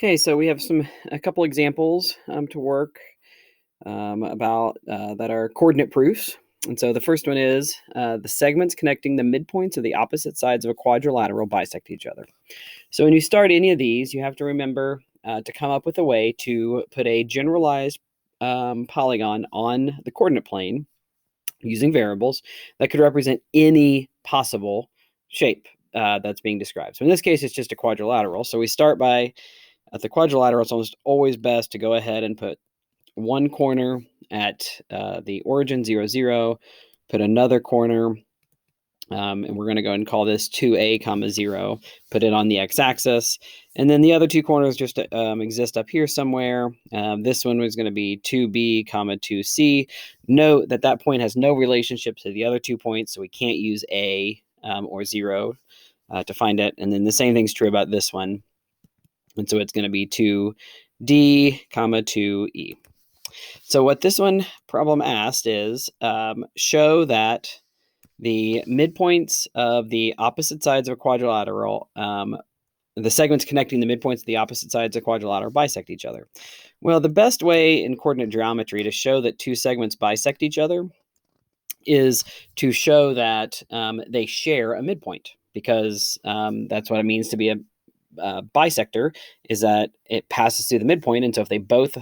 Okay, so we have a couple examples to work about that are coordinate proofs. And so the first one is the segments connecting the midpoints of the opposite sides of a quadrilateral bisect each other. So when you start any of these, you have to remember to come up with a way to put a generalized polygon on the coordinate plane using variables that could represent any possible shape that's being described. So in this case, it's just a quadrilateral. So we start by at the quadrilateral, it's almost always best to go ahead and put one corner at the origin, 0, 0, put another corner, and we're going to go and call this 2a, comma 0, put it on the x-axis, and then the other two corners just exist up here somewhere. This one was going to be 2b, comma 2c. Note that that point has no relationship to the other 2 points, so we can't use a or 0 to find it. And then the same thing's true about this one. And so it's going to be 2d, comma 2e. So what this one problem asked is show that the midpoints of the opposite sides of a quadrilateral, the segments connecting the midpoints of the opposite sides of a quadrilateral bisect each other. Well, the best way in coordinate geometry to show that two segments bisect each other is to show that they share a midpoint, because that's what it means to be a bisector, is that it passes through the midpoint. And so if they both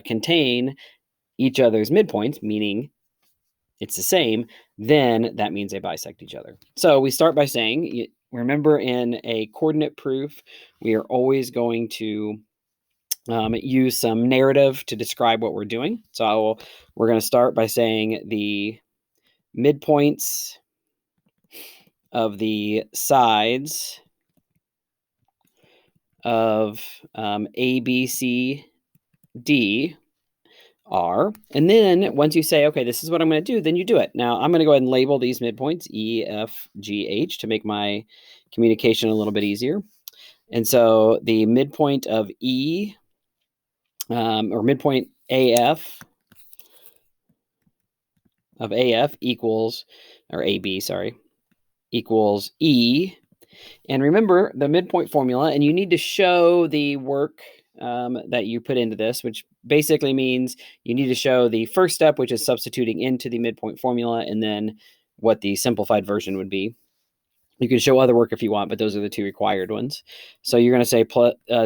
contain each other's midpoints, meaning it's the same, then that means they bisect each other. So we start by saying, remember in a coordinate proof, we are always going to use some narrative to describe what we're doing. So we're going to start by saying the midpoints of the sides of A, B, C, D are, and then once you say, okay, this is what I'm going to do, then you do it. Now I'm going to go ahead and label these midpoints E, F, G, H to make my communication a little bit easier. And so the midpoint of E, or midpoint AF of AF equals, or AB, sorry, equals E. And remember the midpoint formula, and you need to show the work that you put into this, which basically means you need to show the first step, which is substituting into the midpoint formula, and then what the simplified version would be. You can show other work if you want, but those are the two required ones. So you're going to say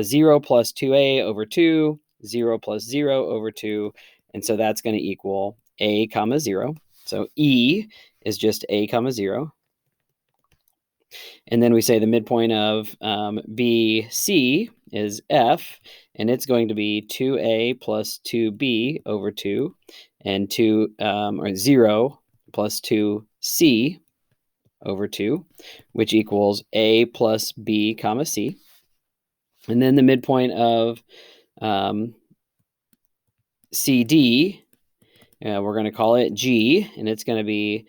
0 plus 2a over 2, 0 plus 0 over 2, and so that's going to equal a comma 0. So E is just a comma 0. And then we say the midpoint of BC is F, and it's going to be 2a plus 2b over 2, and 0 plus 2c over 2, which equals a plus b comma c. And then the midpoint of CD, we're going to call it G, and it's going to be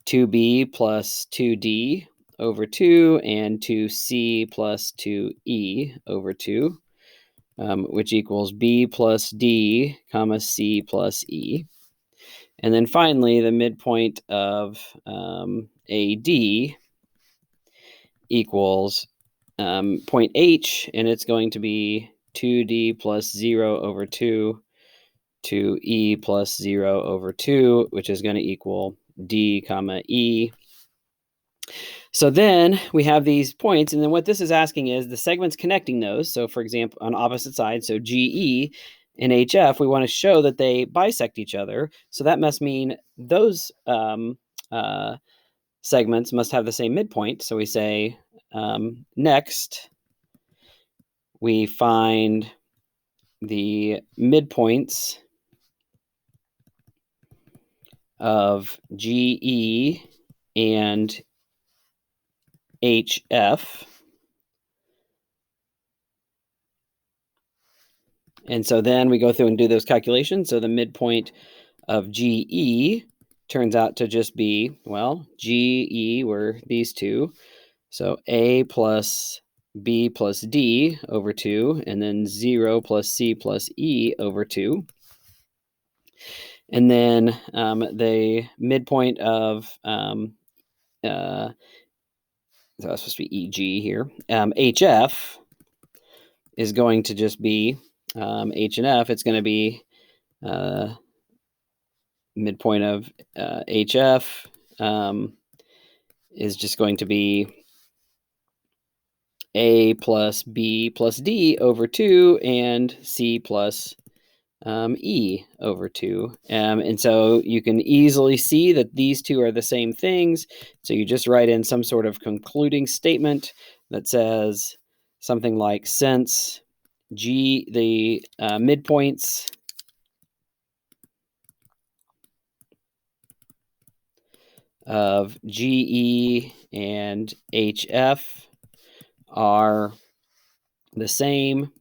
2b plus 2d over 2 and 2c plus 2e over 2, which equals b plus d comma c plus e. And then finally, the midpoint of AD equals point H, and it's going to be 2d plus 0 over 2 to e plus 0 over 2, which is going to equal d comma e. So then we have these points, and then what this is asking is the segments connecting those. So for example, on opposite sides, so GE and HF, we want to show that they bisect each other. So that must mean those segments must have the same midpoint. So we say next, we find the midpoints of GE and HF. And so then we go through and do those calculations. So the midpoint of GE turns out to just be, well, GE were these two. So A plus B plus D over 2, and then 0 plus C plus E over 2. And then the midpoint of, so that's supposed to be EG here, HF is going to just be H and F. It's going to be midpoint of HF is just going to be A plus B plus D over 2 and C plus E over 2. And so you can easily see that these two are the same things. So you just write in some sort of concluding statement that says something like, since the midpoints of GE and HF are the same,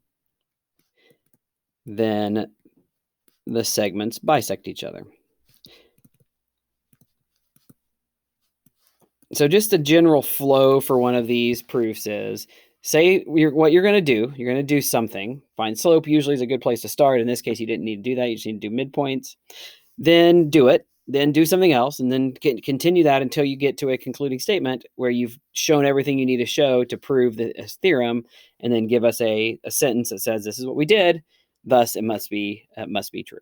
then the segments bisect each other. So just a general flow for one of these proofs is, say what you're going to do something. Find slope usually is a good place to start. In this case, you didn't need to do that. You just need to do midpoints. Then do it. Then do something else, and then continue that until you get to a concluding statement where you've shown everything you need to show to prove this theorem, and then give us a sentence that says this is what we did, thus it must be true.